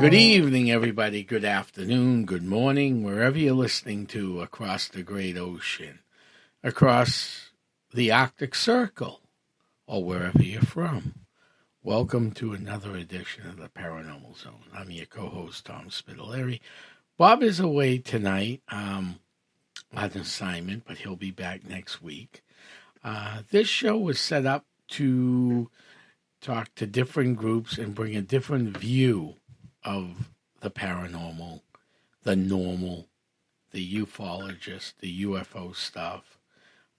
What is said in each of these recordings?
Good evening, everybody. Good afternoon, good morning, wherever you're listening to across the great ocean, across the Arctic Circle, or wherever you're from. Welcome to another edition of the Paranormal Zone. I'm your co-host, Tom Spitalere. Bob is away tonight on assignment, but he'll be back next week. This show was set up to talk to different groups and bring a different view of the paranormal, the normal, the ufologist, the UFO stuff,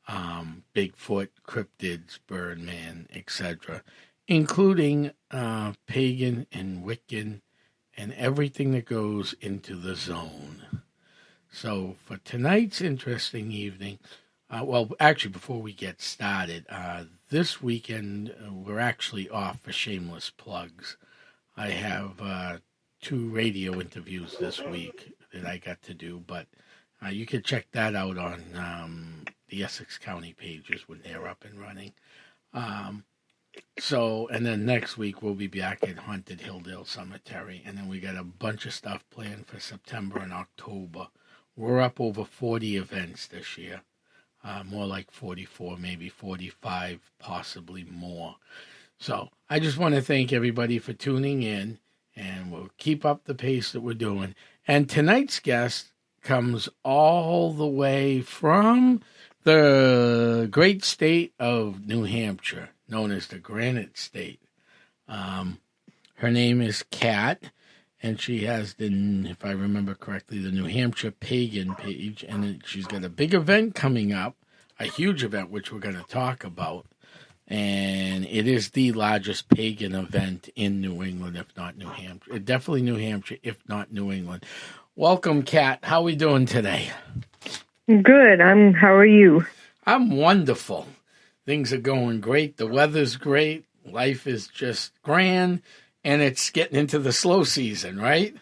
Bigfoot, cryptids, Birdman, etc., including pagan and Wiccan and everything that goes into the zone. So for tonight's interesting evening, before we get started, this weekend we're actually off for shameless plugs. I have 2 radio interviews this week that I got to do, but you can check that out on the Essex County pages when they're up and running. And then next week we'll be back at Haunted Hilldale Cemetery, and then we got a bunch of stuff planned for September and October. We're up over 40 events this year, more like 44, maybe 45, possibly more. So I just want to thank everybody for tuning in, and we'll keep up the pace that we're doing. And tonight's guest comes all the way from the great state of New Hampshire, known as the Granite State. Her name is Kat, and she has, if I remember correctly, the New Hampshire Pagan page, and she's got a big event coming up, a huge event, which we're going to talk about. And it is the largest pagan event in New England, if not New Hampshire. Definitely New Hampshire, if not New England. Welcome, Kat. How are we doing today? Good. How are you? I'm wonderful. Things are going great. The weather's great. Life is just grand. And it's getting into the slow season, right?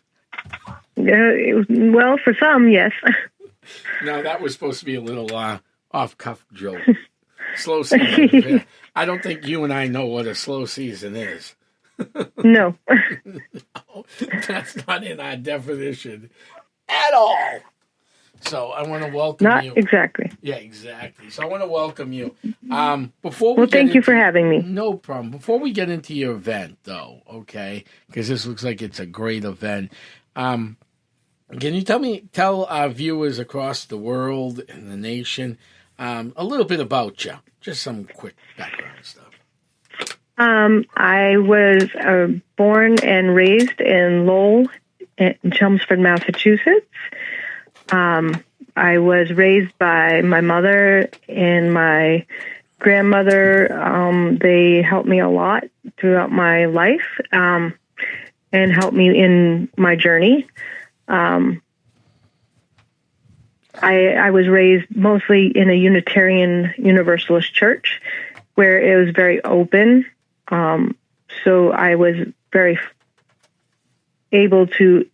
Well, for some, yes. No, that was supposed to be a little off-cuff joke. Slow season. I don't think you and I know what a slow season is. No. No, that's not in our definition at all. So I want to welcome you. Not exactly. Yeah, exactly. So I want to welcome you. Thank you for having me. No problem. Before we get into your event, though, okay, because this looks like it's a great event. Can you tell our viewers across the world and the nation a little bit about you? Just some quick background stuff. I was born and raised in Lowell, in Chelmsford, Massachusetts. I was raised by my mother and my grandmother. They helped me a lot throughout my life and helped me in my journey. I was raised mostly in a Unitarian Universalist church where it was very open. So I was very able to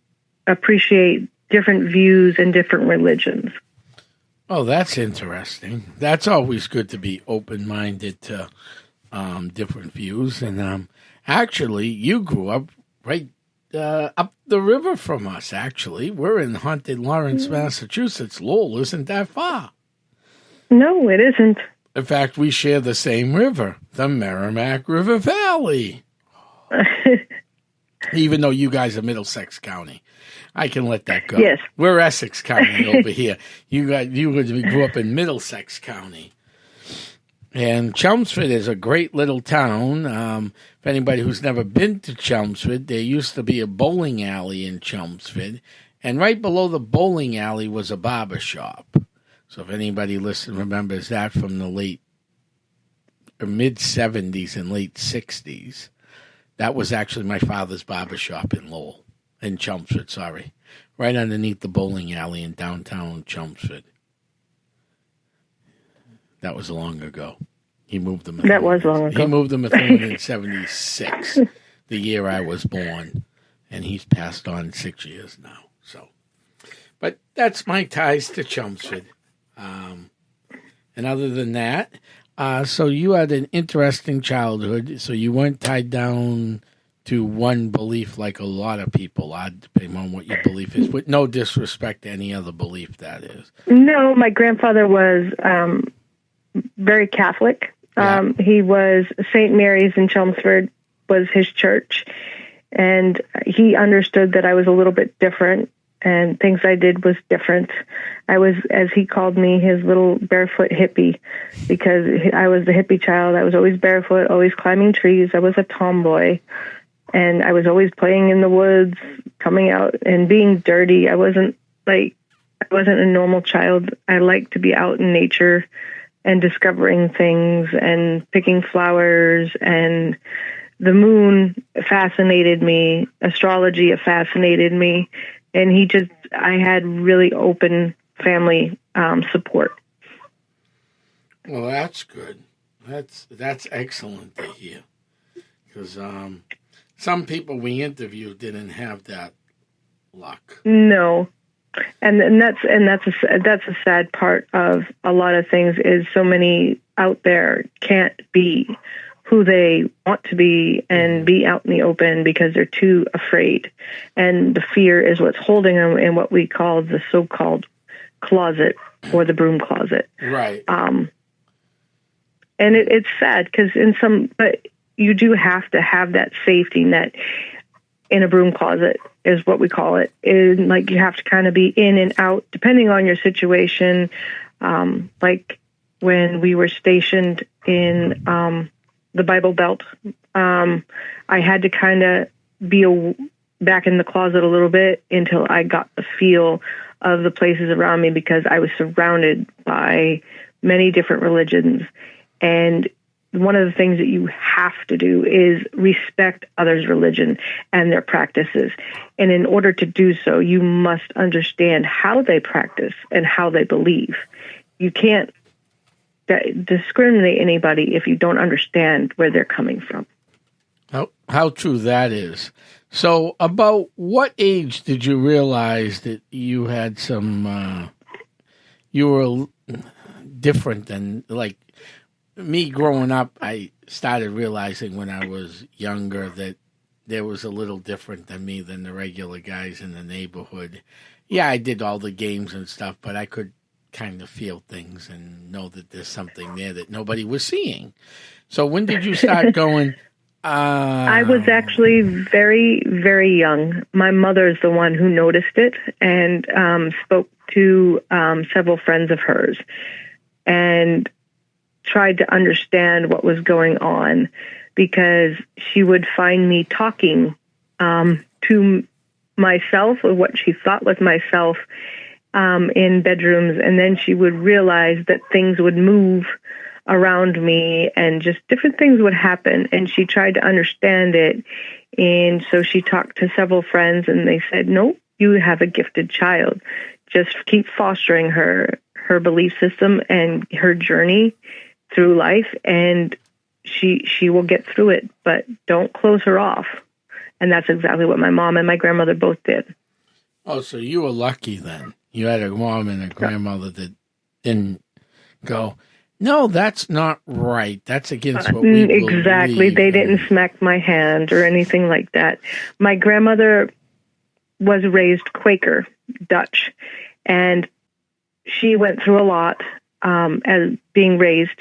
appreciate different views and different religions. Oh, that's interesting. That's always good to be open-minded to different views. And actually, you grew up right up the river from us, actually. We're in haunted Lawrence, Massachusetts. Lowell isn't that far. No, it isn't. In fact, we share the same river, the Merrimack River Valley. Even though you guys are Middlesex County. I can let that go. Yes. We're Essex County over here. You grew up in Middlesex County. And Chelmsford is a great little town. For anybody who's never been to Chelmsford, there used to be a bowling alley in Chelmsford. And right below the bowling alley was a barber shop. So if anybody remembers that from the mid-'70s and late '60s, that was actually my father's barber shop in Chelmsford, right underneath the bowling alley in downtown Chelmsford. That was long ago. He moved them. That was long ago. He moved them in 1976, the year I was born, and he's passed on 6 years now. So, but that's my ties to Chelmsford. And other than that, so you had an interesting childhood. So you weren't tied down to one belief like a lot of people are, depending on what your belief is, with no disrespect to any other belief that is. No, my grandfather was very Catholic. Yeah. He was St. Mary's in Chelmsford was his church, and he understood that I was a little bit different, and things I did was different. I was, as he called me, his little barefoot hippie, because I was the hippie child. I was always barefoot, always climbing trees. I was a tomboy, and I was always playing in the woods, coming out and being dirty. I wasn't a normal child. I liked to be out in nature and discovering things and picking flowers, and the moon fascinated me. Astrology fascinated me. And I had really open family support. Well, that's good. That's excellent to hear. Because some people we interviewed didn't have that luck. No. And that's a sad part of a lot of things, is so many out there can't be who they want to be and be out in the open because they're too afraid. And the fear is what's holding them in what we call the so-called closet or the broom closet. Right. And it's sad because but you do have to have that safety net in a broom closet, is what we call it. And like, you have to kind of be in and out depending on your situation. Like when we were stationed in the Bible Belt, I had to kind of be back in the closet a little bit until I got the feel of the places around me, because I was surrounded by many different religions. And one of the things that you have to do is respect others' religion and their practices. And in order to do so, you must understand how they practice and how they believe. You can't discriminate anybody if you don't understand where they're coming from. How true that is. So about what age did you realize that you had you were different than, like, me growing up? I started realizing when I was younger that there was a little different than me than the regular guys in the neighborhood. Yeah, I did all the games and stuff, but I could kind of feel things and know that there's something there that nobody was seeing. So when did you start going? I was actually very, very young. My mother is the one who noticed it and spoke to several friends of hers and tried to understand what was going on, because she would find me talking to myself, or what she thought was myself, in bedrooms, and then she would realize that things would move around me and just different things would happen, and she tried to understand it. And so she talked to several friends, and they said, "No, you have a gifted child. Just keep fostering her belief system and her journey through life, and she will get through it, but don't close her off." And that's exactly what my mom and my grandmother both did. Oh, so you were lucky then. You had a mom and a grandmother that didn't go, "No, that's not right. That's against what we believe." Exactly. They didn't smack my hand or anything like that. My grandmother was raised Quaker Dutch, and she went through a lot as being raised,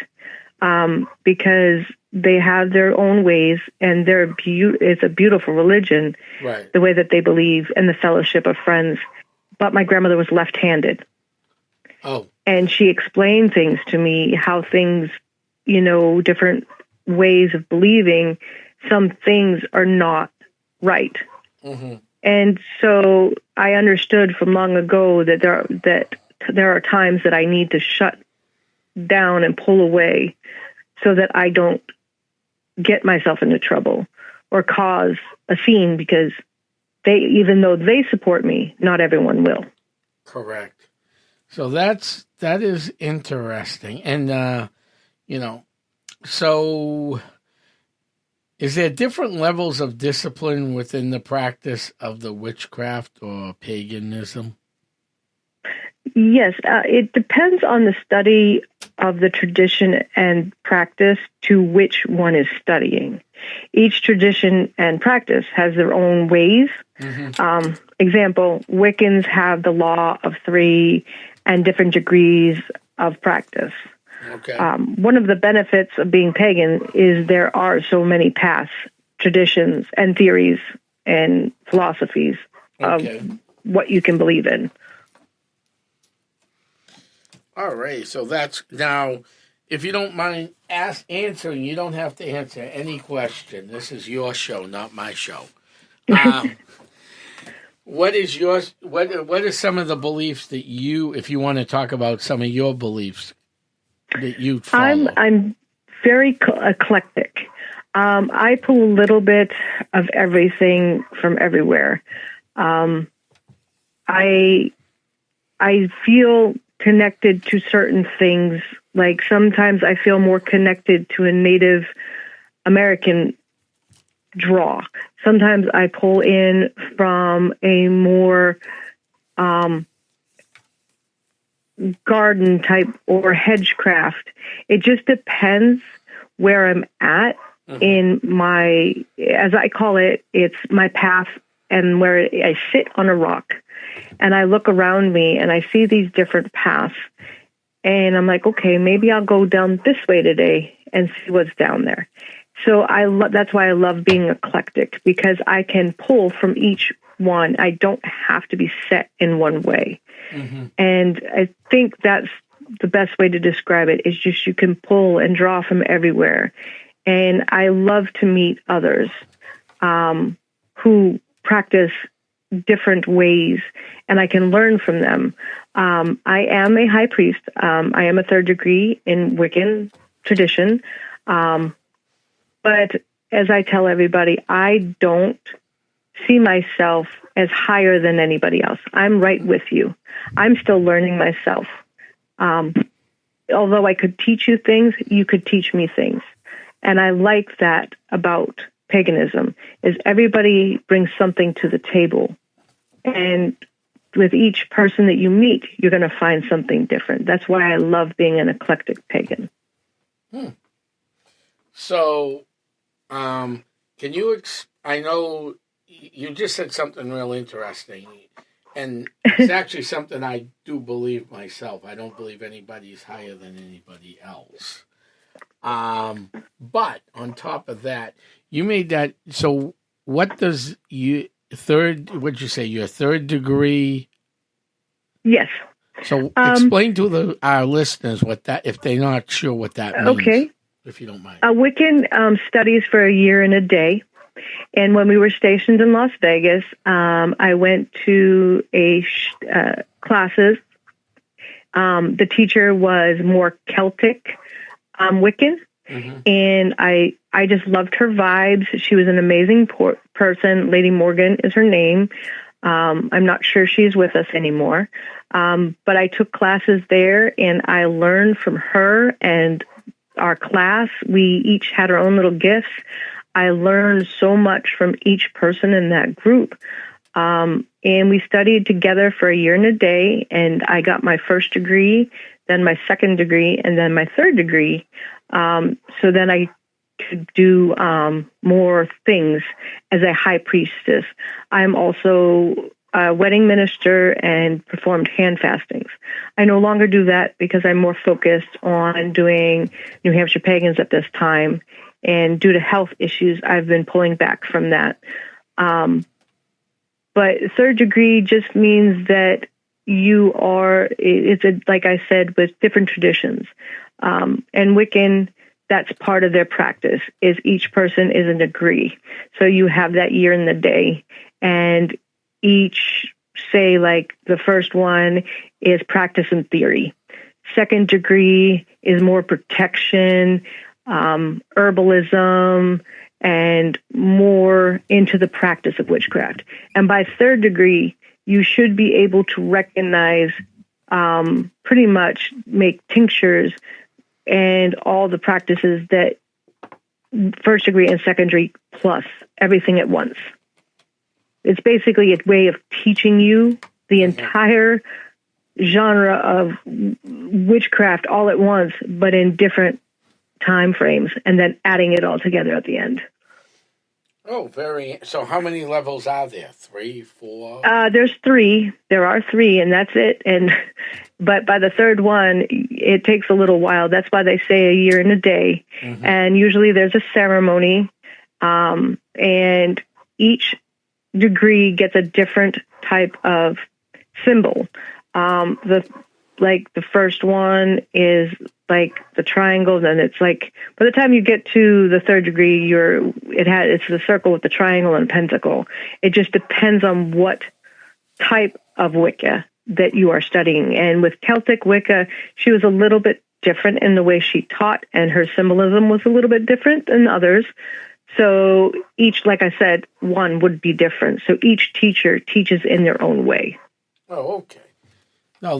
because they have their own ways, and it's a beautiful religion, right, the way that they believe and the fellowship of friends. But my grandmother was left-handed. Oh. And she explained things to me, how things, different ways of believing, some things are not right. Mm-hmm. And so I understood from long ago that there are times that I need to shut down and pull away so that I don't get myself into trouble or cause a scene, because even though they support me, not everyone will. Correct. So that is interesting. And, so is there different levels of discipline within the practice of the witchcraft or paganism? Yes, it depends on the study of the tradition and practice to which one is studying. Each tradition and practice has their own ways. Example, Wiccans have the law of three and different degrees of practice. Okay. One of the benefits of being pagan is there are so many paths, traditions, and theories and philosophies of what you can believe in. All right. So that's now, if you don't mind answering, you don't have to answer any question. This is your show, not my show. What is yours? What are some of the beliefs that you, if you want to talk about some of your beliefs that you follow? I'm very eclectic. I pull a little bit of everything from everywhere. I feel connected to certain things. Like sometimes I feel more connected to a Native American draw. Sometimes I pull in from a more garden type or hedgecraft. It just depends where I'm at in my, as I call it, it's my path and where I sit on a rock and I look around me and I see these different paths and I'm like, okay, maybe I'll go down this way today and see what's down there. So that's why I love being eclectic, because I can pull from each one. I don't have to be set in one way. And I think that's the best way to describe it, is just you can pull and draw from everywhere. And I love to meet others who practice different ways, and I can learn from them. I am a high priest. I am a third degree in Wiccan tradition. But as I tell everybody, I don't see myself as higher than anybody else. I'm right with you. I'm still learning myself. Although I could teach you things, you could teach me things. And I like that about paganism, is everybody brings something to the table. And with each person that you meet, you're going to find something different. That's why I love being an eclectic pagan. So, can you, I know you just said something real interesting, and it's actually something I do believe myself. I don't believe anybody's higher than anybody else. But on top of that, you made that, so what does what'd you say, your third degree? Yes. So explain to our listeners what that, if they're not sure what that means. Okay. If you don't mind. A Wiccan studies for a year and a day. And when we were stationed in Las Vegas, I went to classes. The teacher was more Celtic Wiccan. And I just loved her vibes. She was an amazing person. Lady Morgan is her name. I'm not sure she's with us anymore. But I took classes there, and I learned from her and our class. We each had our own little gifts. I learned so much from each person in that group. And we studied together for a year and a day, and I got my first degree, then my second degree, and then my third degree. So then I could do more things as a high priestess. I'm also a wedding minister and performed hand fastings. I no longer do that because I'm more focused on doing New Hampshire Pagans at this time. And due to health issues, I've been pulling back from that. But third degree just means that you are, like I said, with different traditions. And Wiccan, that's part of their practice, is each person is a degree. So you have that year and the day. And each, say, like the first one is practice and theory. Second degree is more protection, herbalism, and more into the practice of witchcraft. And by third degree, you should be able to recognize, pretty much make tinctures and all the practices that first degree and second degree plus everything at once. It's basically a way of teaching you the entire genre of witchcraft all at once, but in different time frames, and then adding it all together at the end. Oh, so how many levels are there? 3, 4? There's 3. There are 3, and that's it. But by the third one, it takes a little while. That's why they say a year and a day. Mm-hmm. And usually there's a ceremony, and each degree gets a different type of symbol. The first one is like the triangle, then it's like by the time you get to the third degree, it's the circle with the triangle and pentacle. It just depends on what type of Wicca that you are studying. And with Celtic Wicca, she was a little bit different in the way she taught, and her symbolism was a little bit different than others. So each, like I said, one would be different. So each teacher teaches in their own way. Oh, okay. Now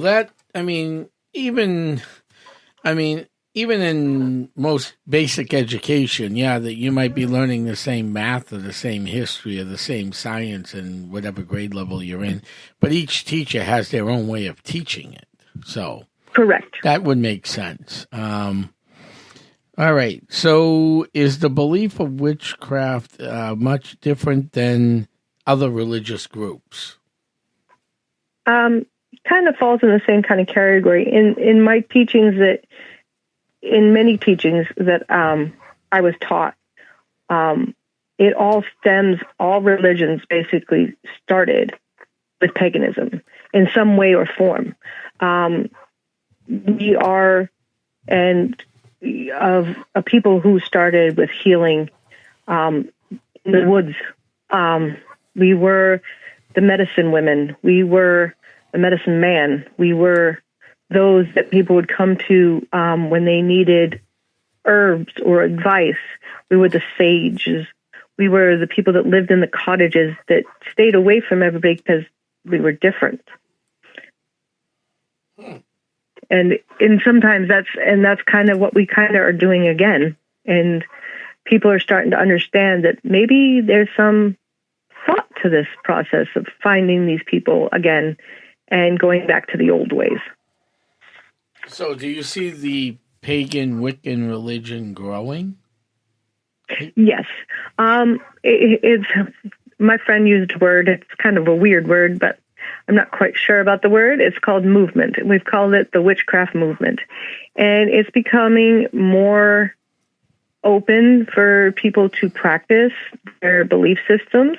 even in most basic education, that you might be learning the same math or the same history or the same science in whatever grade level you're in, but each teacher has their own way of teaching it. So correct. That would make sense. All right. So is the belief of witchcraft much different than other religious groups? Kind of falls in the same kind of category. In my teachings in many teachings that I was taught, it all religions basically started with paganism in some way or form. We are of a people who started with healing in the woods. We were the medicine women. We were the medicine man. We were those that people would come to when they needed herbs or advice. We were the sages. We were the people that lived in the cottages that stayed away from everybody because we were different. And sometimes that's kind of what we kind of are doing again. And people are starting to understand that maybe there's some thought to this process of finding these people again and going back to the old ways. So do you see the pagan Wiccan religion growing? Yes. It's my friend used a word. It's kind of a weird word, but I'm not quite sure about the word. It's called movement. We've called it the witchcraft movement. And it's becoming more open for people to practice their belief systems.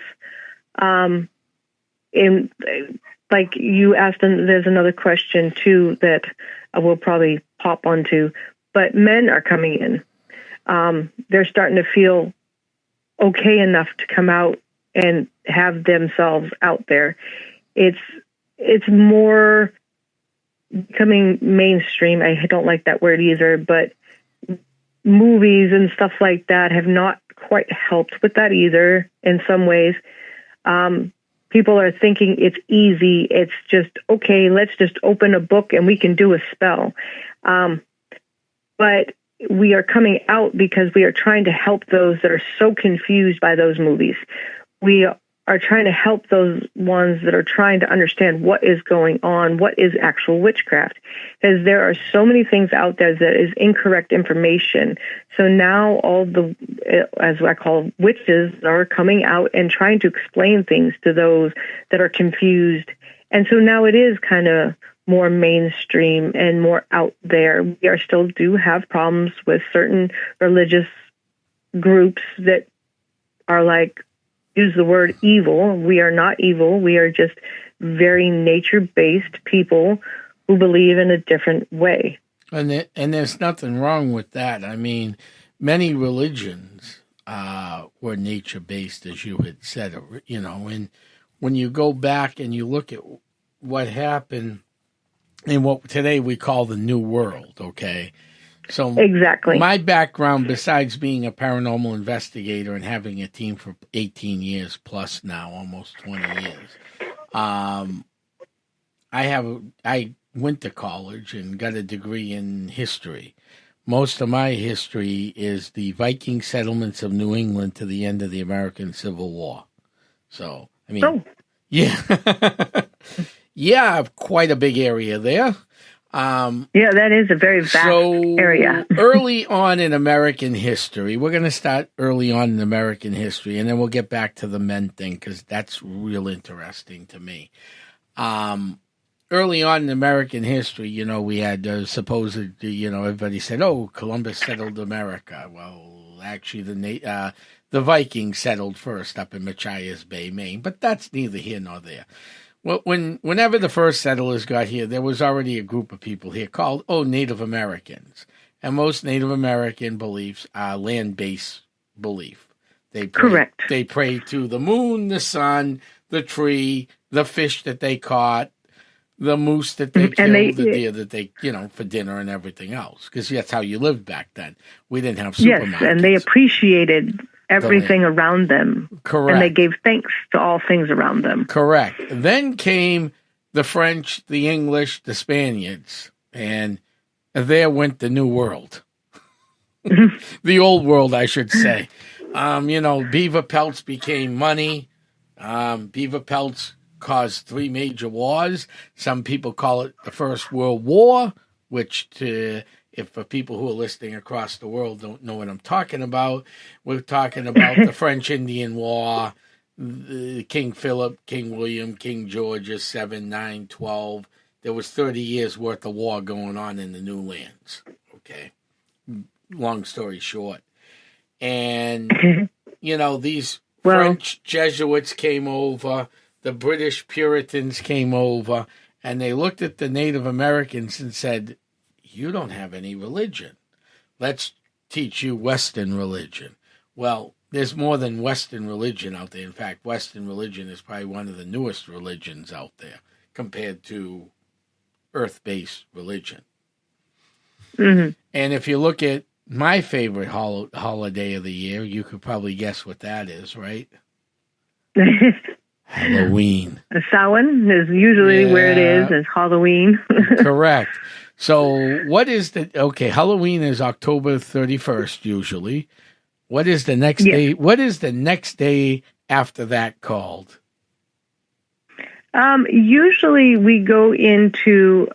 Like you asked, and there's another question too that we'll probably pop onto, but men are coming in. They're starting to feel okay enough to come out and have themselves out there. It's more becoming mainstream. I don't like that word either, but movies and stuff like that have not quite helped with that either in some ways. People are thinking it's easy. It's just, okay, let's just open a book and we can do a spell. But we are coming out because we are trying to help those that are so confused by those movies. We are trying to help those ones that are trying to understand what is going on, what is actual witchcraft. Because there are so many things out there that is incorrect information. So now all the, as I call witches, are coming out and trying to explain things to those that are confused. And so now it is kind of more mainstream and more out there. We are still do have problems with certain religious groups that are like, use the word evil. We are not evil. We are just very nature-based people who believe in a different way. And there's nothing wrong with that. I mean, many religions were nature-based, as you had said, and when you go back and you look at what happened in what today we call the New World, okay? So exactly. My background, besides being a paranormal investigator and having a team for 18 years plus now, almost 20 years, I went to college and got a degree in history. Most of my history is the Viking settlements of New England to the end of the American Civil War. So, I mean, yeah. Yeah, quite a big area there. Yeah, that is a very vast area. Early on in American history, we're going to start early on in American history, and then we'll get back to the men thing because that's real interesting to me. Early on in American history, we had supposed, everybody said, "Oh, Columbus settled America." Well, actually, the Vikings settled first up in Machias Bay, Maine, but that's neither here nor there. Well, whenever the first settlers got here, there was already a group of people here called, Native Americans. And most Native American beliefs are land-based belief. Correct. They pray to the moon, the sun, the tree, the fish that they caught, the moose that they killed, the deer that they, for dinner and everything else. Because that's how you lived back then. We didn't have supermarkets. Yes, and they appreciated everything around them. Correct. And they gave thanks to all things around them. Correct. Then came the French, the English, the Spaniards, and there went the New World. The Old World, I should say. Beaver pelts became money. Beaver pelts caused 3 major wars. Some people call it the First World War, which if for people who are listening across the world don't know what I'm talking about, we're talking about the French-Indian War, King Philip, King William, King George's 7, 9, 12. There was 30 years worth of war going on in the new lands. Okay. Long story short. And, these French Jesuits came over, the British Puritans came over, and they looked at the Native Americans and said, "You don't have any religion. Let's teach you Western religion." Well, there's more than Western religion out there. In fact, Western religion is probably one of the newest religions out there compared to earth-based religion. Mm-hmm. And if you look at my favorite holiday of the year, you could probably guess what that is, right? Halloween. Samhain is usually where it is Halloween. Correct. So what is Halloween is October 31st usually. What is the next day? What is the next day after that called? Usually we go into,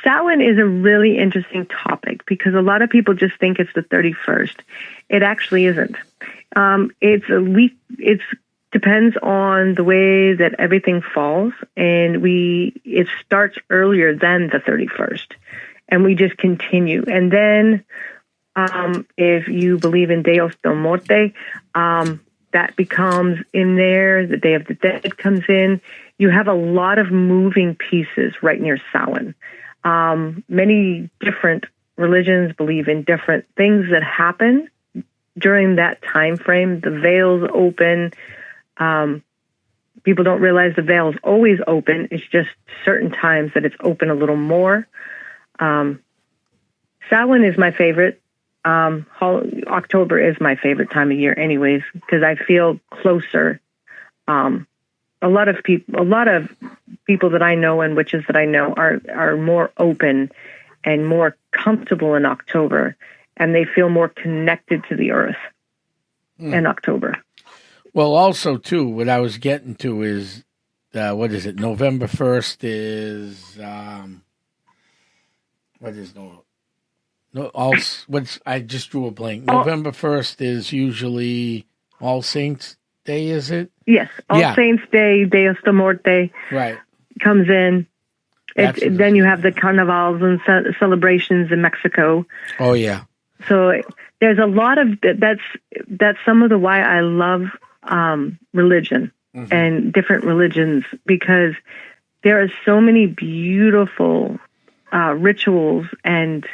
Samhain is a really interesting topic because a lot of people just think it's the 31st. It actually isn't. It's a week. It depends on the way that everything falls, and it starts earlier than the 31st, and we just continue. And then, if you believe in Dios de Muerte, that becomes in there. The Day of the Dead comes in. You have a lot of moving pieces right near Samhain. Many different religions believe in different things that happen during that time frame. The veils open. People don't realize the veil is always open. It's just certain times that it's open a little more. Samhain is my favorite. October is my favorite time of year anyways, because I feel closer. A lot of people that I know and witches that I know are more open and more comfortable in October, and they feel more connected to the earth in October. Well, also, too, what I was getting to is, what is it? November 1st is, what is I just drew a blank. November 1st is usually All Saints Day, is it? Yes, All Saints Day, Dios de Muerte, right, comes in. Then you have the carnivals and celebrations in Mexico. Oh yeah. So there's a lot of that's some of the why I love religion and different religions, because there are so many beautiful rituals and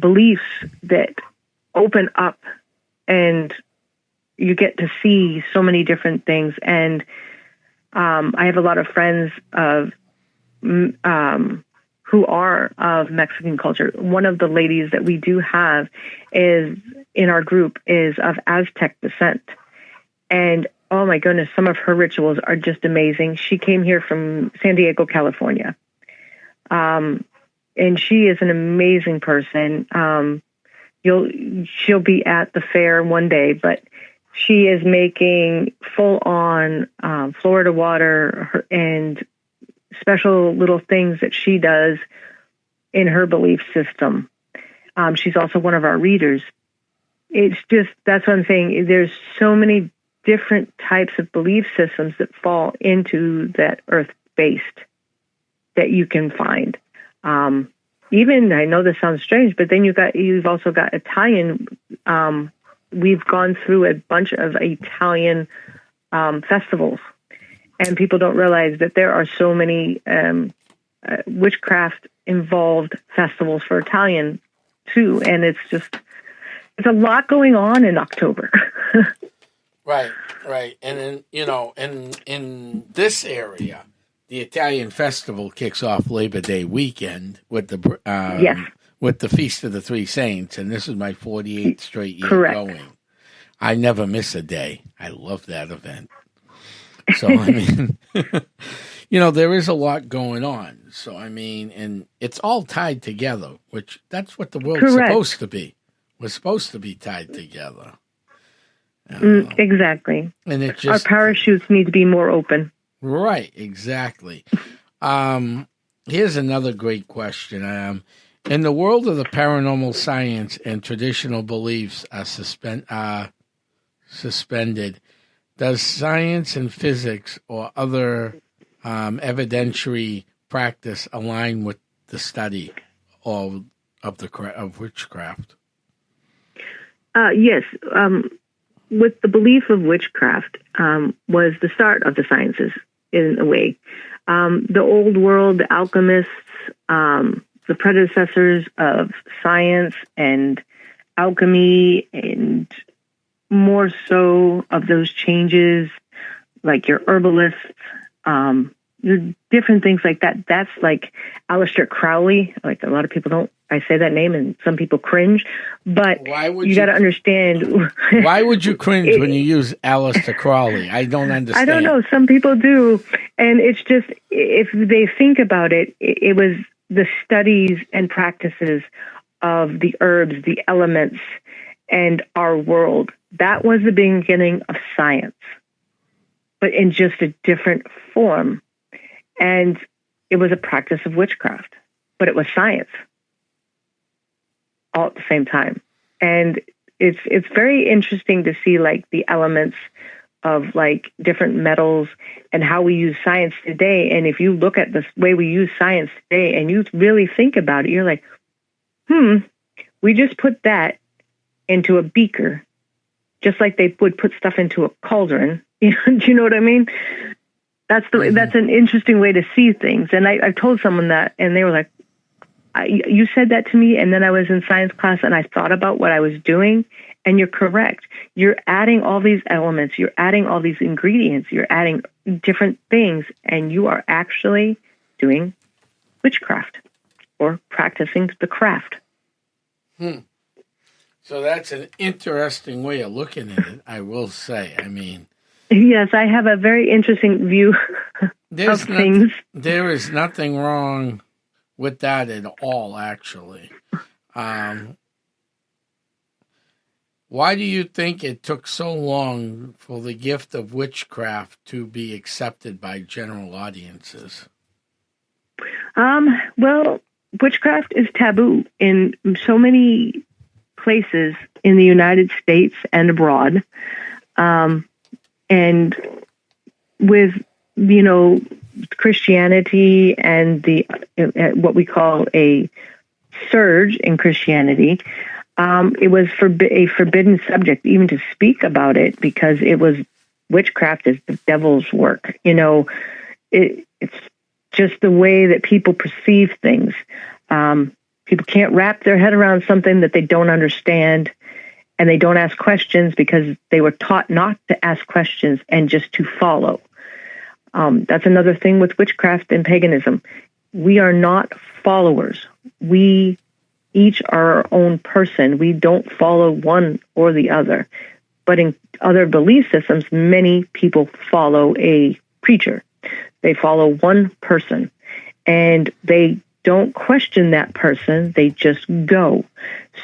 beliefs that open up, and you get to see so many different things. And I have a lot of friends who are of Mexican culture. One of the ladies that we do have is in our group is of Aztec descent. And oh my goodness, some of her rituals are just amazing. She came here from San Diego, California. And she is an amazing person. She'll be at the fair one day, but She is making full-on Florida water and special little things that she does in her belief system. She's also one of our readers. It's just, that's what I'm saying. There's so many different types of belief systems that fall into that earth-based that you can find. Even, I know this sounds strange, but then you've also got Italian. We've gone through a bunch of Italian festivals, and people don't realize that there are so many witchcraft involved festivals for Italian too, and it's a lot going on in October. Right. And in this area, the Italian festival kicks off Labor Day weekend with the yes. with the Feast of the Three Saints, and this is my 48th straight year Correct. going. I never miss a day. I love that event. So, I mean, there is a lot going on. So, I mean, and it's all tied together, which that's what the world's Correct. supposed to be. We're supposed to be tied together. Exactly. And it just, our parachutes need to be more open. Right, exactly. Here's another great question. In the world of the paranormal science and traditional beliefs are suspended, does science and physics or other evidentiary practice align with the study of witchcraft? Yes. With the belief of witchcraft was the start of the sciences in a way. The old world, the alchemists, the predecessors of science and alchemy, and more so of those changes, like your herbalists, different things like that. That's like Aleister Crowley. Like, a lot of people don't. I say that name and some people cringe, but you got to understand. Why would you cringe when you use Aleister Crowley? I don't understand. I don't know. Some people do. And it's just, if they think about it, it was the studies and practices of the herbs, the elements, and our world. That was the beginning of science, but in just a different form. And it was a practice of witchcraft, but it was science all at the same time. And it's very interesting to see, like, the elements of, like, different metals and how we use science today. And if you look at the way we use science today and you really think about it, you're like, we just put that into a beaker, just like they would put stuff into a cauldron. Do you know what I mean? That's an interesting way to see things. And I told someone that, and they were like, you said that to me, and then I was in science class and I thought about what I was doing, and you're correct. You're adding all these elements, you're adding all these ingredients, you're adding different things, and you are actually doing witchcraft or practicing the craft. So that's an interesting way of looking at it, I will say. I mean, yes, I have a very interesting view of things. There is nothing wrong with that at all, actually. Why do you think it took so long for the gift of witchcraft to be accepted by general audiences? Well, witchcraft is taboo in so many places in the United States and abroad. And with, Christianity and the what we call a surge in Christianity, it was a forbidden subject even to speak about it, because it was witchcraft is the devil's work. It's just the way that people perceive things. People can't wrap their head around something that they don't understand, and they don't ask questions because they were taught not to ask questions and just to follow. That's another thing with witchcraft and paganism. We are not followers. We each are our own person. We don't follow one or the other. But in other belief systems, many people follow a preacher. They follow one person, and they don't question that person. They just go.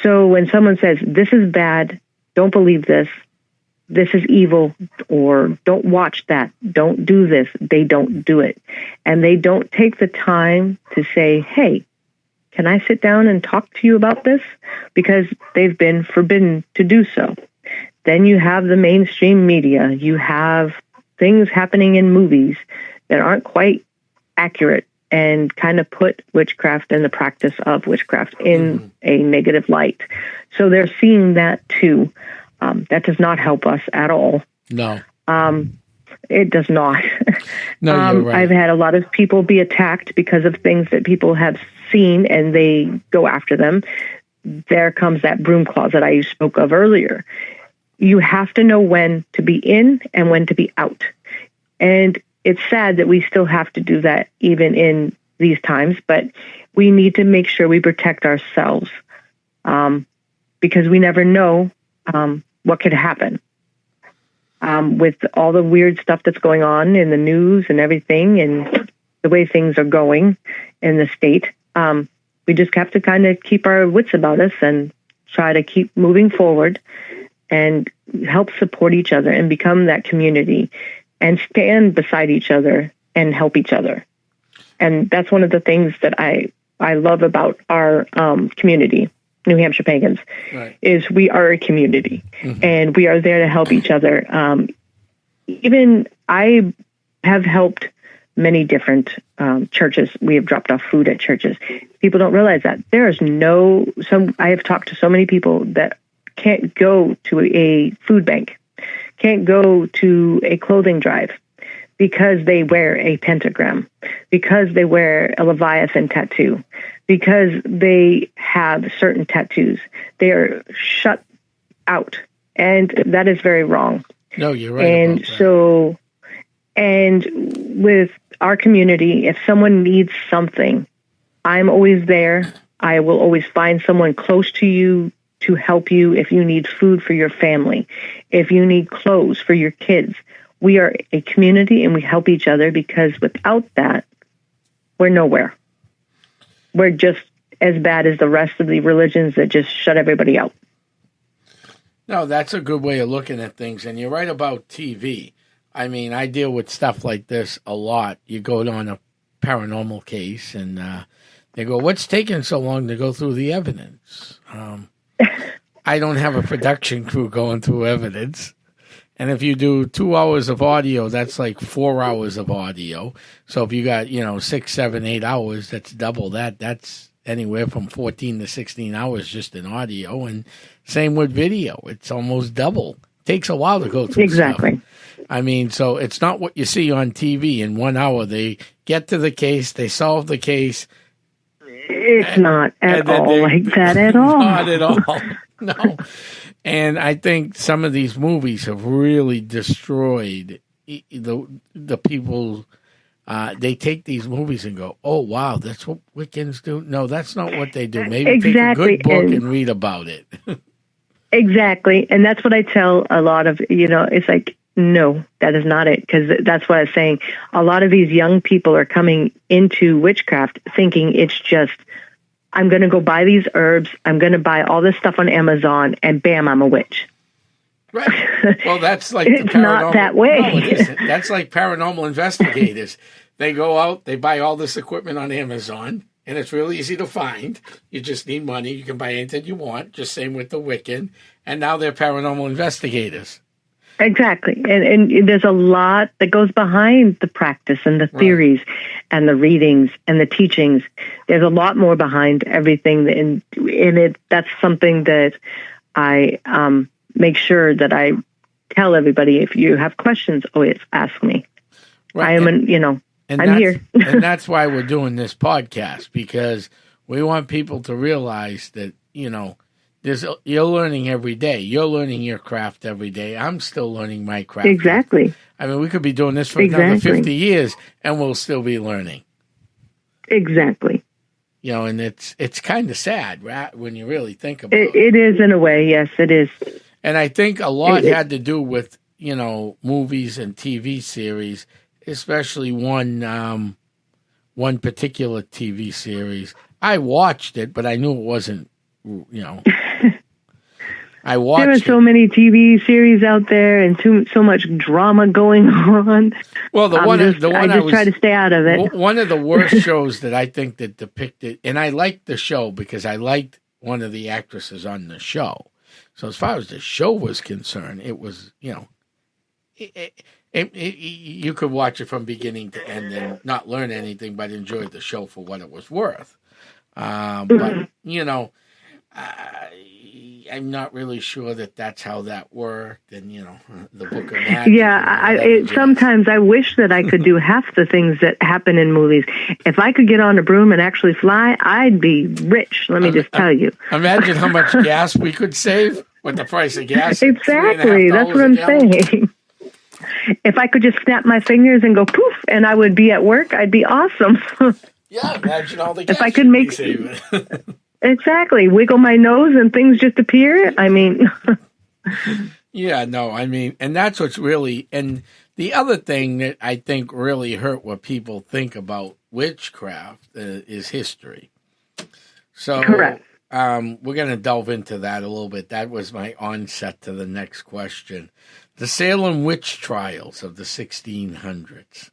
So when someone says, this is bad, don't believe this, this is evil, or don't watch that, don't do this, they don't do it. And they don't take the time to say, hey, can I sit down and talk to you about this? Because they've been forbidden to do so. Then you have the mainstream media. You have things happening in movies that aren't quite accurate and kind of put witchcraft and the practice of witchcraft in a negative light. So they're seeing that too. That does not help us at all. No. It does not. No, you're right. I've had a lot of people be attacked because of things that people have seen, and they go after them. There comes that broom closet I spoke of earlier. You have to know when to be in and when to be out. And it's sad that we still have to do that even in these times, but we need to make sure we protect ourselves, because we never know what could happen. With all the weird stuff that's going on in the news and everything, and the way things are going in the state, we just have to kind of keep our wits about us and try to keep moving forward and help support each other and become that community and stand beside each other and help each other. And that's one of the things that I love about our community, New Hampshire Pagans, right, is we are a community, and we are there to help each other. Even I have helped many different churches. We have dropped off food at churches. People don't realize that. I have talked to so many people that can't go to a food bank, can't go to a clothing drive because they wear a pentagram, because they wear a Leviathan tattoo, because they have certain tattoos. They are shut out, and that is very wrong. No, you're right. And and with our community, if someone needs something, I'm always there. I will always find someone close to you to help you if you need food for your family, if you need clothes for your kids. We are a community, and we help each other, because without that, we're nowhere. We're just as bad as the rest of the religions that just shut everybody out. No, that's a good way of looking at things. And you're right about TV. I mean, I deal with stuff like this a lot. You go on a paranormal case, and they go, what's taking so long to go through the evidence? I don't have a production crew going through evidence. And if you do 2 hours of audio, that's like 4 hours of audio. So if you got, 6, 7, 8 hours, that's double that. That's anywhere from 14 to 16 hours just in audio. And same with video. It's almost double. It takes a while to go through exactly. Stuff. I mean, so it's not what you see on TV in 1 hour. They get to the case, they solve the case. It's not at all like that at all. Not at all. No. And I think some of these movies have really destroyed the people. They take these movies and go, oh, wow, that's what Wiccans do? No, that's not what they do. Maybe exactly. Take a good book and read about it. Exactly. And that's what I tell a lot of, it's like, no, that is not it. Because that's what I was saying. A lot of these young people are coming into witchcraft thinking it's just, I'm going to go buy these herbs, I'm going to buy all this stuff on Amazon, and bam, I'm a witch. Right. Well, that's like it's not that way. No, it isn't. That's like paranormal investigators. They go out, they buy all this equipment on Amazon, and it's really easy to find. You just need money. You can buy anything you want. Just same with the Wiccan. And now they're paranormal investigators. Exactly. And there's a lot that goes behind the practice and the theories and the readings and the teachings. There's a lot more behind everything. And that's something that I make sure that I tell everybody, if you have questions, always ask me. Right. I'm here. And that's why we're doing this podcast, because we want people to realize that, you're learning every day. You're learning your craft every day. I'm still learning my craft. Exactly. I mean, we could be doing this for another 50 years, and we'll still be learning. Exactly. And it's kind of sad, right, when you really think about it. It is, in a way. Yes, it is. And I think a lot had to do with, movies and TV series, especially one particular TV series. I watched it, but I knew it wasn't, I watched. There are so many TV series out there and so much drama going on. Well, I just try to stay out of it. One of the worst shows that I think that depicted, and I liked the show because I liked one of the actresses on the show. So as far as the show was concerned, it was, you could watch it from beginning to end and not learn anything, but enjoy the show for what it was worth. But I'm not really sure that that's how that worked, and the Book of Magic. Yeah, sometimes I wish that I could do half the things that happen in movies. If I could get on a broom and actually fly, I'd be rich. Let me just tell you. Imagine how much gas we could save with the price of gas. Exactly, that's what I'm saying. If I could just snap my fingers and go poof, and I would be at work, I'd be awesome. Yeah, imagine all the gas. If I could make exactly wiggle my nose and things just appear. I mean, yeah, no, I mean, and that's what's really. And the other thing that I think really hurt what people think about witchcraft is history. So, correct. We're going to delve into that a little bit. That was my onset to the next question. The Salem witch trials of the 1600s.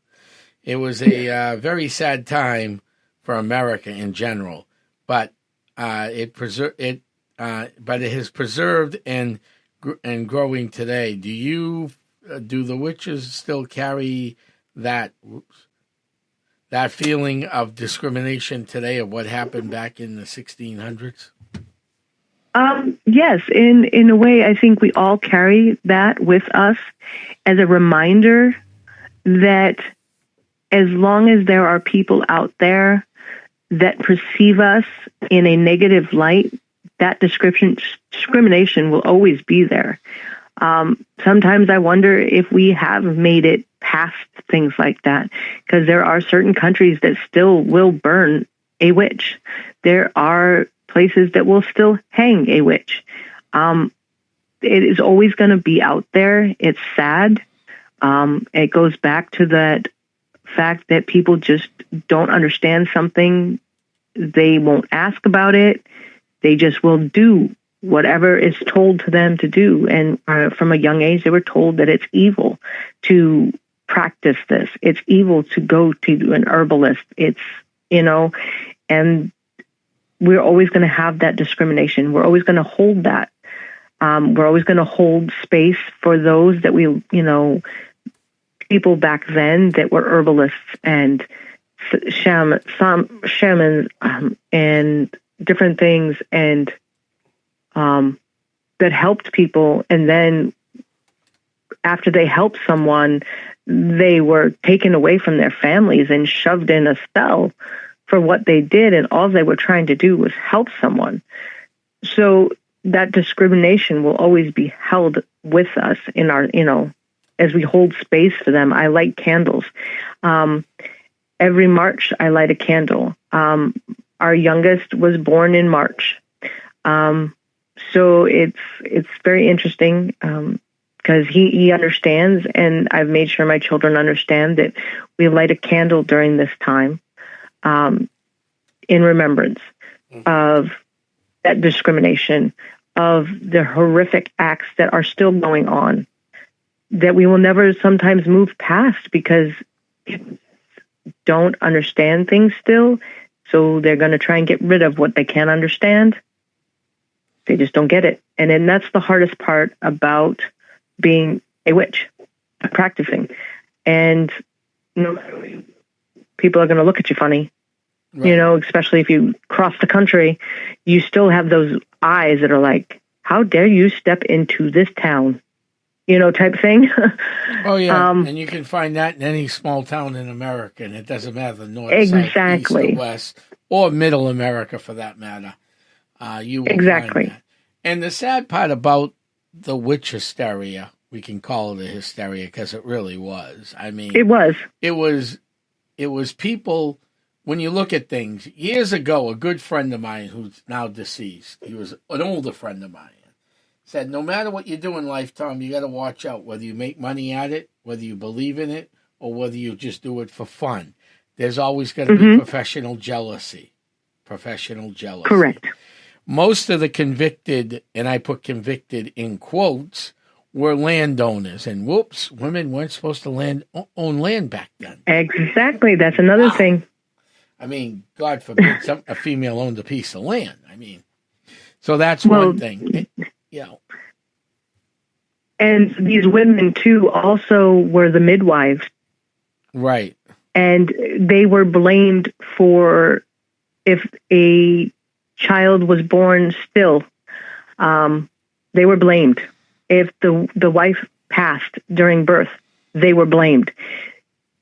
It was a very sad time for America in general, but it has preserved and growing today. Do the witches still carry that feeling of discrimination today of what happened back in the 1600s? Yes, in a way, I think we all carry that with us as a reminder that as long as there are people out there that perceive us in a negative light, that discrimination will always be there. Sometimes I wonder if we have made it past things like that, because there are certain countries that still will burn a witch. There are places that will still hang a witch. It is always going to be out there. It's sad. It goes back to that fact that people just don't understand something. They won't ask about it. They just will do whatever is told to them to do. And from a young age, they were told that it's evil to practice this. It's evil to go to an herbalist. It's, and we're always going to have that discrimination. We're always going to hold that. We're always going to hold space for those that we, people back then that were herbalists and shamans and different things, and that helped people. And then after they helped someone, they were taken away from their families and shoved in a cell for what they did, and all they were trying to do was help someone. So that discrimination will always be held with us in our, as we hold space for them. I light candles. Every March, I light a candle. Our youngest was born in March. So it's very interesting because he understands, and I've made sure my children understand that we light a candle during this time in remembrance of that discrimination, of the horrific acts that are still going on, that we will never sometimes move past because people don't understand things still. So they're going to try and get rid of what they can't understand. They just don't get it. And then that's the hardest part about being a witch, practicing. And people are going to look at you funny. Right. Especially if you cross the country, you still have those eyes that are like, how dare you step into this town, type thing. Oh, yeah. And you can find that in any small town in America, and it doesn't matter the north, exactly. south, east, or west, or middle America for that matter. You will exactly. find that. And the sad part about the witch hysteria, we can call it a hysteria because it really was. I mean, it was people. When you look at things, years ago, a good friend of mine who's now deceased, he was an older friend of mine, said, no matter what you do in life, Tom, you got to watch out whether you make money at it, whether you believe in it, or whether you just do it for fun. There's always going to be professional jealousy. Correct. most of the convicted, and I put convicted in quotes, were landowners. And whoops, women weren't supposed to own land back then. Exactly. That's another thing. I mean, God forbid a female owned a piece of land. I mean, so that's one thing. And these women, too, also were the midwives. Right. And they were blamed for if a child was born still. They were blamed. If the wife passed during birth, they were blamed.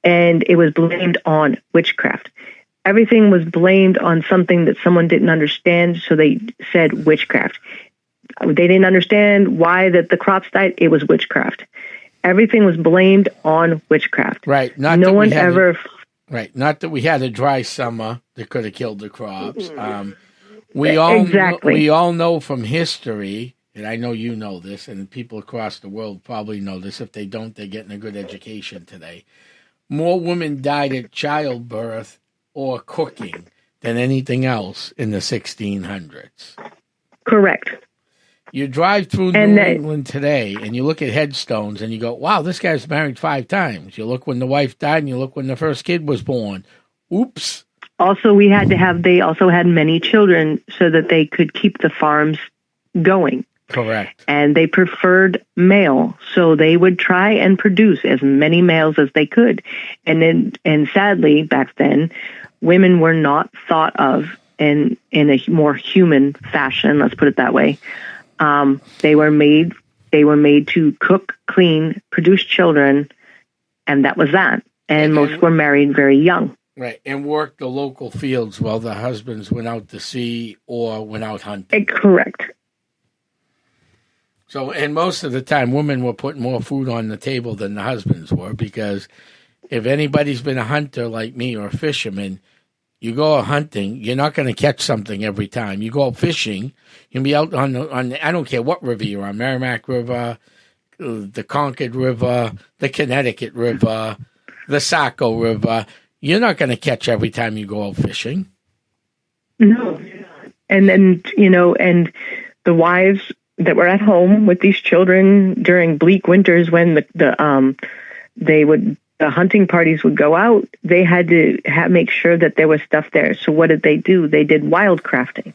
And it was blamed on witchcraft. Everything was blamed on something that someone didn't understand, so they said witchcraft. They didn't understand why that the crops died. It was witchcraft. Everything was blamed on witchcraft. Right. Not that we had a dry summer that could have killed the crops. We all know from history, and I know you know this, and people across the world probably know this. If they don't, they're getting a good education today. More women died at childbirth or cooking than anything else in the 1600s. Correct. You drive through New England today and you look at headstones and you go, wow, this guy's married 5 times. You look when the wife died and you look when the first kid was born. Oops. Also, they also had many children so that they could keep the farms going. Correct. And they preferred male, so they would try and produce as many males as they could. And sadly, back then, women were not thought of in a more human fashion. Let's put it that way. They were made to cook, clean, produce children, and that was that. And most were married very young. Right, and worked the local fields while the husbands went out to sea or went out hunting. Correct. So, and most of the time, women were putting more food on the table than the husbands were, because if anybody's been a hunter like me or a fisherman, you go hunting, you're not going to catch something every time. You go out fishing, you'll be out on I don't care what river you're on, Merrimack River, the Concord River, the Connecticut River, the Saco River. You're not going to catch every time you go out fishing. No. And then, and the wives that were at home with these children during bleak winters when the hunting parties would go out, they had to make sure that there was stuff there. So what did they do? They did wildcrafting,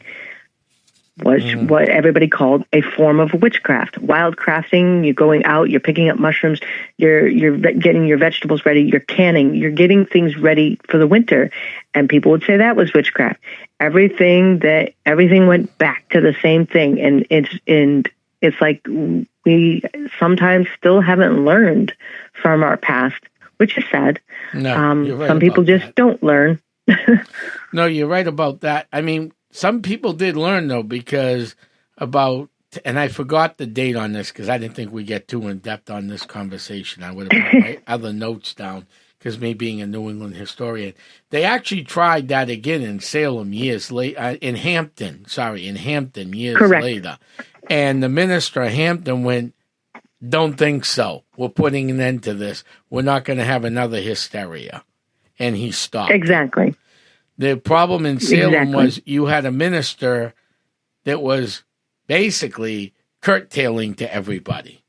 was what everybody called a form of witchcraft. Wildcrafting, you're going out, you're picking up mushrooms, you're getting your vegetables ready, you're canning, you're getting things ready for the winter. And people would say that was witchcraft. Everything went back to the same thing. And it's like we sometimes still haven't learned from our past, which is sad. No, you're right. Some people just don't learn. No, you're right about that. I mean, some people did learn, though, because and I forgot the date on this because I didn't think we'd get too in-depth on this conversation. I would have put my other notes down because me being a New England historian. They actually tried that again in Salem years later, in Hampton years Correct. later. And the minister of Hampton went, don't think so. We're putting an end to this. We're not going to have another hysteria. And he stopped. Exactly. The problem in Salem was you had a minister that was basically curtailing to everybody,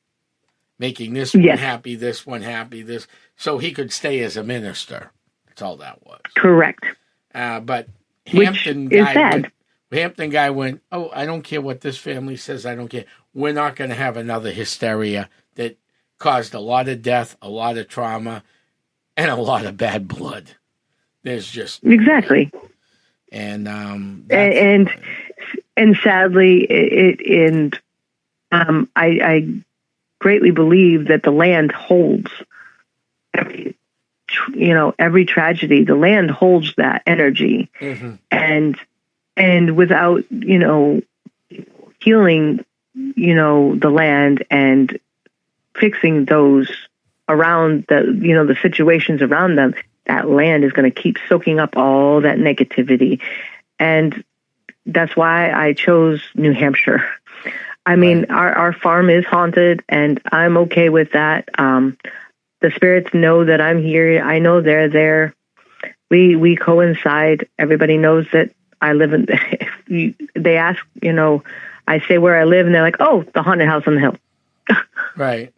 making this one happy, this one happy, this, so he could stay as a minister. That's all that was. Correct. But Hampton guy went, oh, I don't care what this family says. I don't care. We're not going to have another hysteria that caused a lot of death, a lot of trauma, and a lot of bad blood. There's just exactly, and sadly, I greatly believe that the land holds every tragedy. The land holds that energy, and without healing, the land and fixing those around the situations around them, that land is going to keep soaking up all that negativity. And that's why I chose New Hampshire. I mean, our farm is haunted, and I'm okay with that. The spirits know that I'm here. I know they're there. We coincide. Everybody knows that I live in, they ask, I say where I live, and they're like, "Oh, the haunted house on the hill." Right.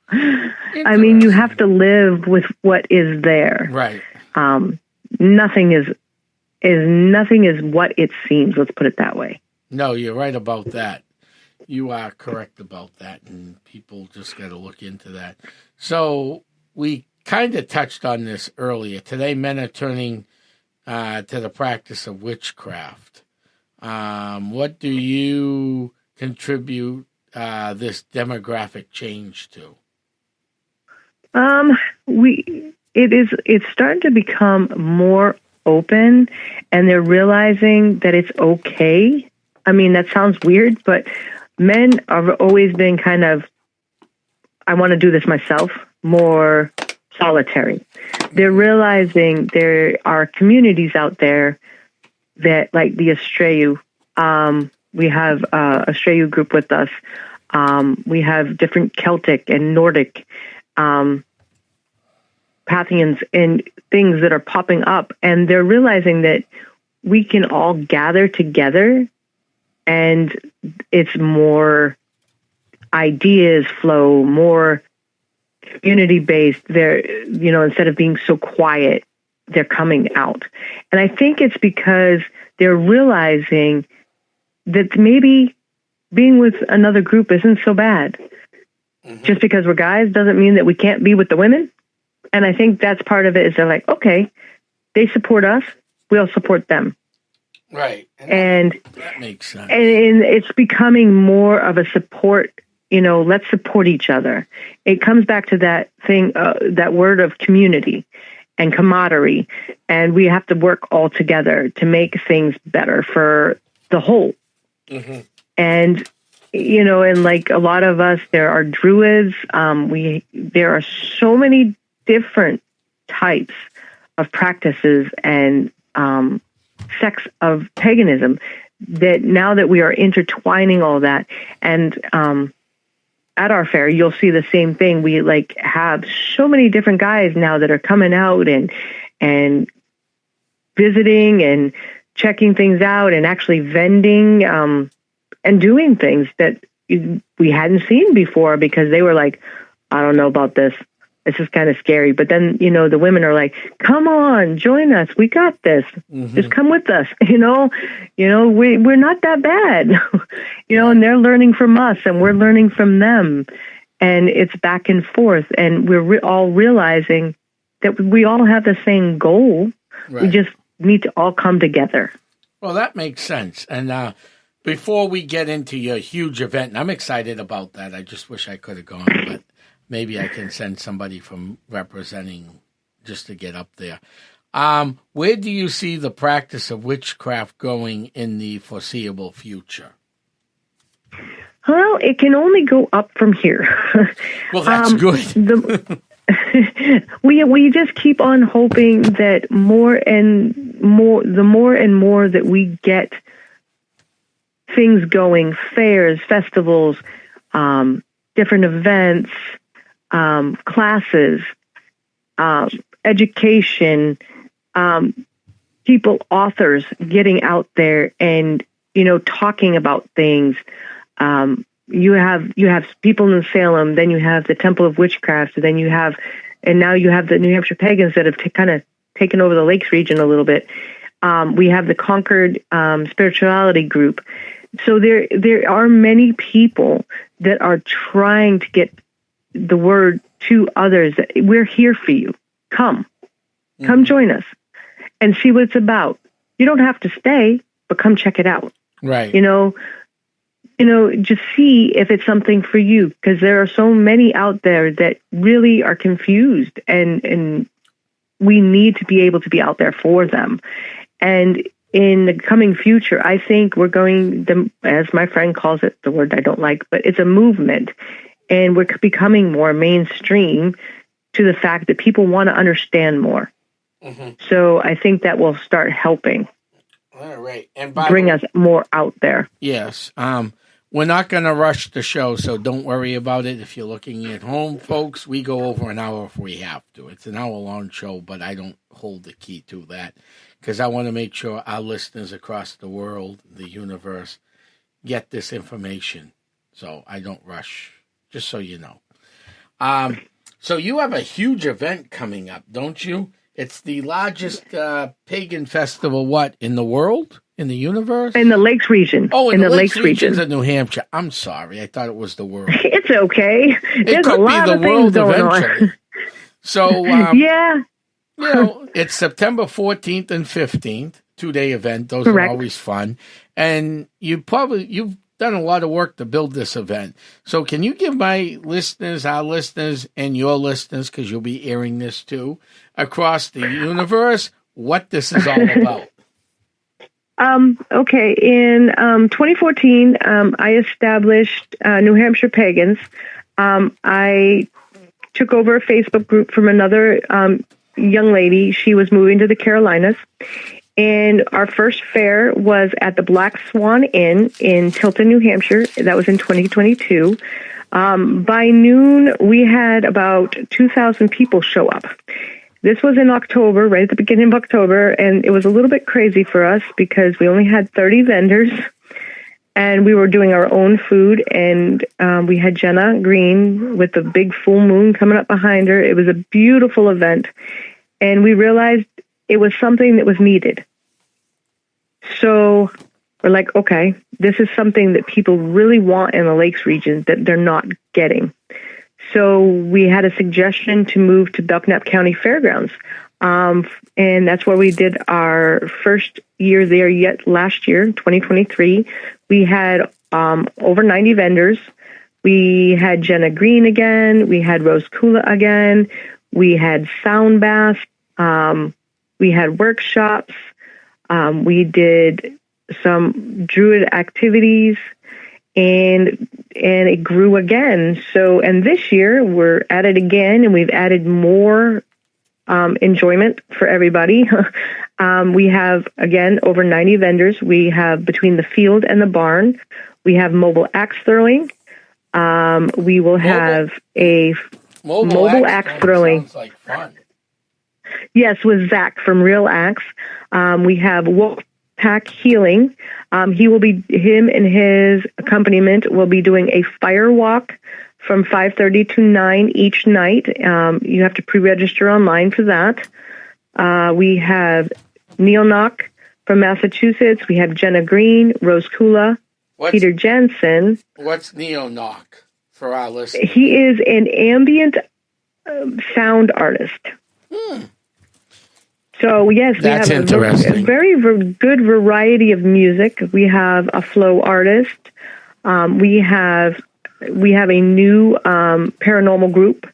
I mean, you have to live with what is there. Right. Nothing is what it seems. Let's put it that way. No, you're right about that. You are correct about that, and people just got to look into that. So we kind of touched on this earlier. Today, men are turning to the practice of witchcraft. What do you contribute this demographic change to? It's starting to become more open, and they're realizing that it's okay. I mean, that sounds weird, but men have always been kind of, I want to do this myself, more solitary. They're realizing there are communities out there that, like the Astreyu, we have Astreyu group with us. We have different Celtic and Nordic Pathians and things that are popping up, and they're realizing that we can all gather together, and it's more ideas flow, more community based. They're, instead of being so quiet, they're coming out. And I think it's because they're realizing that maybe being with another group isn't so bad. Mm-hmm. Just because we're guys doesn't mean that we can't be with the women. And I think that's part of it, is they're like, okay, they support us, we'll support them. Right. And that makes sense. And it's becoming more of a support, let's support each other. It comes back to that thing, that word of community and camaraderie. And we have to work all together to make things better for the whole. Mm-hmm. And, and like a lot of us, there are druids. There are so many different types of practices and sects of paganism that now that we are intertwining all that, and at our fair you'll see the same thing. We have so many different guys now that are coming out and visiting and checking things out and actually vending and doing things that we hadn't seen before, because they were like, I don't know about this. This is kind of scary. But then, the women are like, come on, join us. We got this. Mm-hmm. Just come with us. We're not that bad, and they're learning from us and we're learning from them. And it's back and forth. And we're all realizing that we all have the same goal. Right. We just need to all come together. Well, that makes sense. And before we get into your huge event, and I'm excited about that. I just wish I could have gone, but maybe I can send somebody from representing just to get up there. Where do you see the practice of witchcraft going in the foreseeable future? Well, it can only go up from here. Well, that's good. We just keep on hoping that the more and more that we get things going, fairs, festivals, different events, classes, education, authors getting out there and, talking about things. You have people in Salem, then you have the Temple of Witchcraft, and now you have the New Hampshire Pagans that have kind of taken over the Lakes region a little bit. We have the Concord Spirituality Group. So there are many people that are trying to get the word to others that we're here for you. Come join us and see what it's about. You don't have to stay, but come check it out. Right. Just see if it's something for you, because there are so many out there that really are confused, and we need to be able to be out there for them. And in the coming future, I think we're going, as my friend calls it, the word I don't like, but it's a movement. And we're becoming more mainstream to the fact that people want to understand more. Mm-hmm. So I think that will start helping. All right. And bring us more out there. Yes. We're not going to rush the show, so don't worry about it. If you're looking at home, folks, we go over an hour if we have to. It's an hour-long show, but I don't hold the key to that because I want to make sure our listeners across the world, the universe, get this information. So I don't rush, just so you know. So you have a huge event coming up, don't you? It's the largest pagan festival, in the world? In the universe? In the Lakes region. Oh, in the Lakes region of New Hampshire. I'm sorry. I thought it was the world. It's okay. It could be the world eventually. So, yeah. It's September 14th and 15th, 2-day event. Those Correct. are always fun. And you've done a lot of work to build this event. So can you give my listeners, our listeners, and your listeners, because you'll be airing this too, across the universe, what this is all about? Okay. In 2014, I established New Hampshire Pagans. I took over a Facebook group from another young lady. She was moving to the Carolinas. And our first fair was at the Black Swan Inn in Tilton, New Hampshire. That was in 2022. By noon, we had about 2,000 people show up. This was in October, right at the beginning of October, and it was a little bit crazy for us because we only had 30 vendors, and we were doing our own food, and we had Jenna Green with the big full moon coming up behind her. It was a beautiful event, and we realized it was something that was needed. So we're like, okay, this is something that people really want in the Lakes region that they're not getting. So we had a suggestion to move to Belknap County Fairgrounds. And that's where we did our first year there last year, 2023. We had over 90 vendors. We had Jenna Green again. We had Rose Kula again. We had sound baths. We had workshops. We did some druid activities. And it grew again. So, and this year we're at it again, and we've added more enjoyment for everybody. We have, again, over 90 vendors. We have between the field and the barn. We have mobile axe throwing. We will have a mobile axe throwing. Sounds like fun. Yes, with Zach from Real Axe. We have Wolfpack Healing. Him and his accompaniment will be doing a fire walk from 5:30 to 9 each night. You have to pre-register online for that. We have Neil Knock from Massachusetts. We have Jenna Green, Rose Kula, Peter Jensen. What's Neil Knock for our listeners? He is an ambient sound artist. So, yes, we have a very good variety of music. We have a flow artist. We have a new paranormal group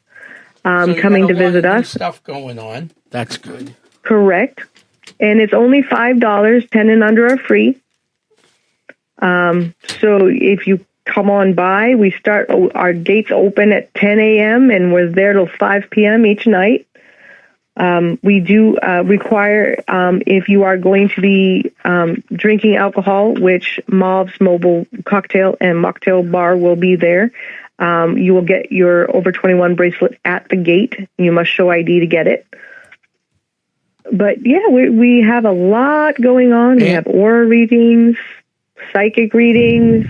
coming to visit us. Stuff going on. That's good. Correct. And it's only $5. 10 and under are free. So if you come on by, our gates open at 10 a.m. and we're there till 5 p.m. each night. We do require, if you are going to be drinking alcohol, which Mauve's Mobile Cocktail and Mocktail Bar will be there, you will get your over 21 bracelet at the gate. You must show ID to get it. But, yeah, we have a lot going on. We have aura readings, psychic readings,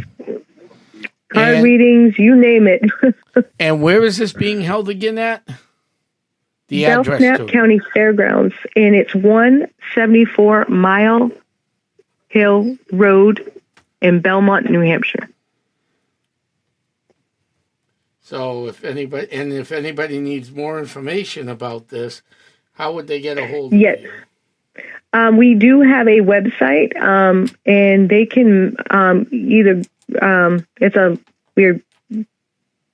card readings, you name it. And where is this being held again at? The address Belknap County Fairgrounds, and it's 174 Mile Hill Road in Belmont, New Hampshire. So if anybody needs more information about this, how would they get a hold of you? We do have a website, and they can it's a weird.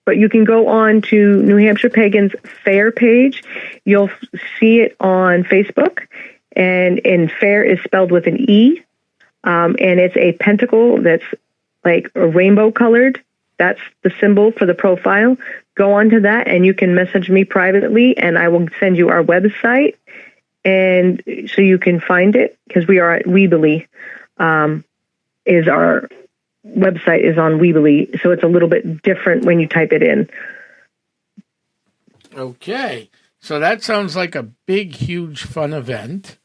But you can go on to New Hampshire Pagans Fair page. You'll see it on Facebook, and fair is spelled with an E, and it's a pentacle that's like a rainbow colored. That's the symbol for the profile. Go on to that, and you can message me privately, and I will send you our website, and so you can find it, because we are at Weebly, is our website is on Weebly, so it's a little bit different when you type it in. Okay, so that sounds like a big, huge, fun event.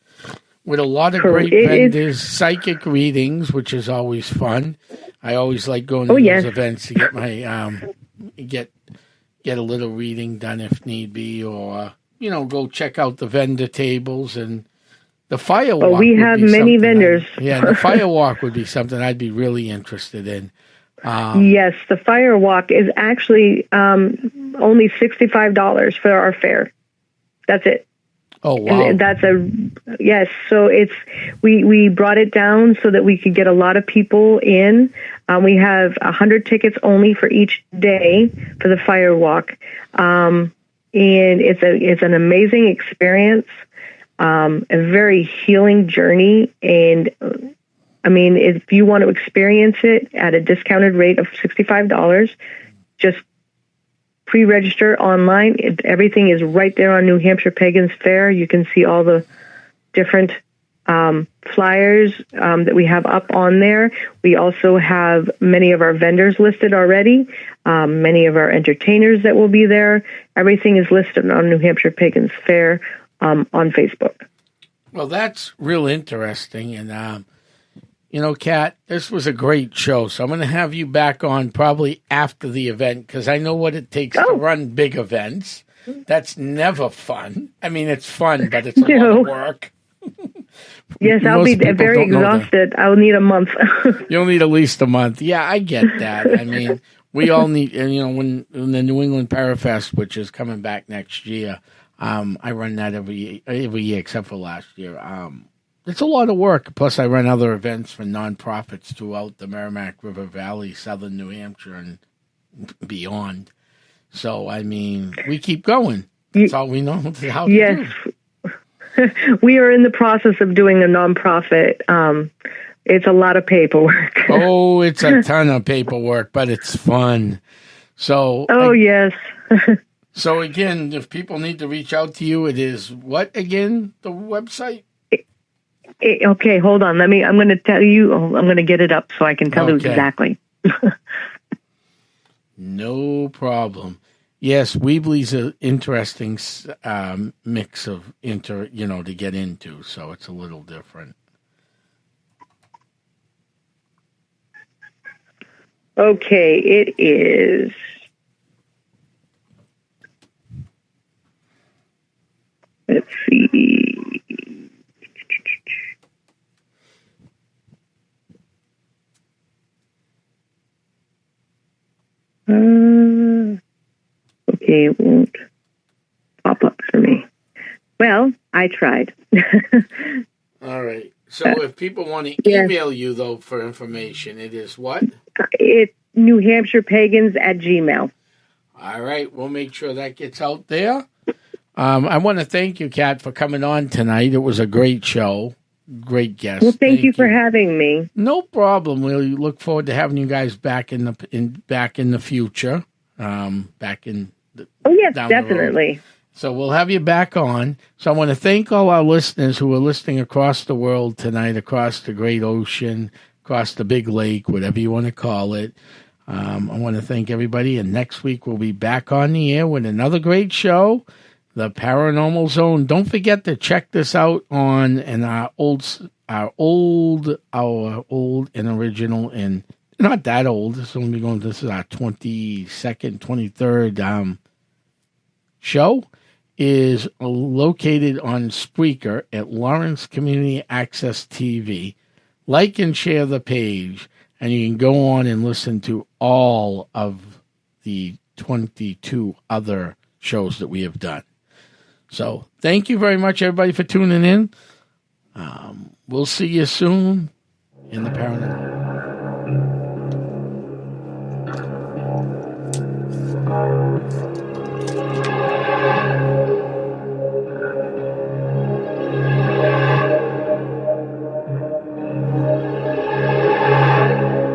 with a lot of great vendors, psychic readings, which is always fun. I always like going to those events to get my get a little reading done if need be, or go check out the vendor tables and the firewalk. Oh, we have many vendors. The firewalk would be something I'd be really interested in. Yes, the firewalk is actually only $65 for our fair. That's it. Oh, wow. And yes. So we brought it down so that we could get a lot of people in. We have 100 tickets only for each day for the firewalk. And it's an amazing experience, a very healing journey. And I mean, if you want to experience it at a discounted rate of $65, just pre-register online. Everything is right there on New Hampshire Pagans Fair. You can see all the different flyers that we have up on there. We also have many of our vendors listed already, many of our entertainers that will be there. Everything is listed on New Hampshire Pagans Fair on Facebook. Well, that's real interesting. And, Kat, this was a great show. So I'm going to have you back on probably after the event because I know what it takes to run big events. That's never fun. I mean, it's fun, but it's a lot of work. Yes, I'll be very exhausted. I'll need a month. You'll need at least a month. Yeah, I get that. I mean, we all need, and when the New England Parafest, which is coming back next year, I run that every year except for last year. It's a lot of work. Plus, I run other events for nonprofits throughout the Merrimack River Valley, southern New Hampshire, and beyond. So, I mean, we keep going. That's all we know how to do. We are in the process of doing a nonprofit. It's a lot of paperwork. Oh, it's a ton of paperwork, but it's fun. So. Yes. So, again, if people need to reach out to you, it is what, again, the website? Okay, hold on. I'm going to tell you. I'm going to get it up so I can tell you exactly. No problem. Yes, Weebly's an interesting mix of to get into, so it's a little different. Okay, it is. Let's see. Okay, it won't pop up for me. Well, I tried. All right. So if people want to email you, though, for information, it is what? It's NewHampshirePagans@gmail.com. All right. We'll make sure that gets out there. I want to thank you, Kat, for coming on tonight. It was a great show. Great guest. Well, thank you for having me. No problem. We look forward to having you guys back in the future. Yes, definitely. So we'll have you back on. So I want to thank all our listeners who are listening across the world tonight, across the great ocean, across the big lake, whatever you want to call it. I want to thank everybody. And next week we'll be back on the air with another great show, The Paranormal Zone. Don't forget to check this out on our old and original, and not that old. This is our 22nd, 23rd show. Is located on Spreaker at Lawrence Community Access TV. Like and share the page, and you can go on and listen to all of the 22 other shows that we have done. So thank you very much, everybody, for tuning in. We'll see you soon in the paranormal.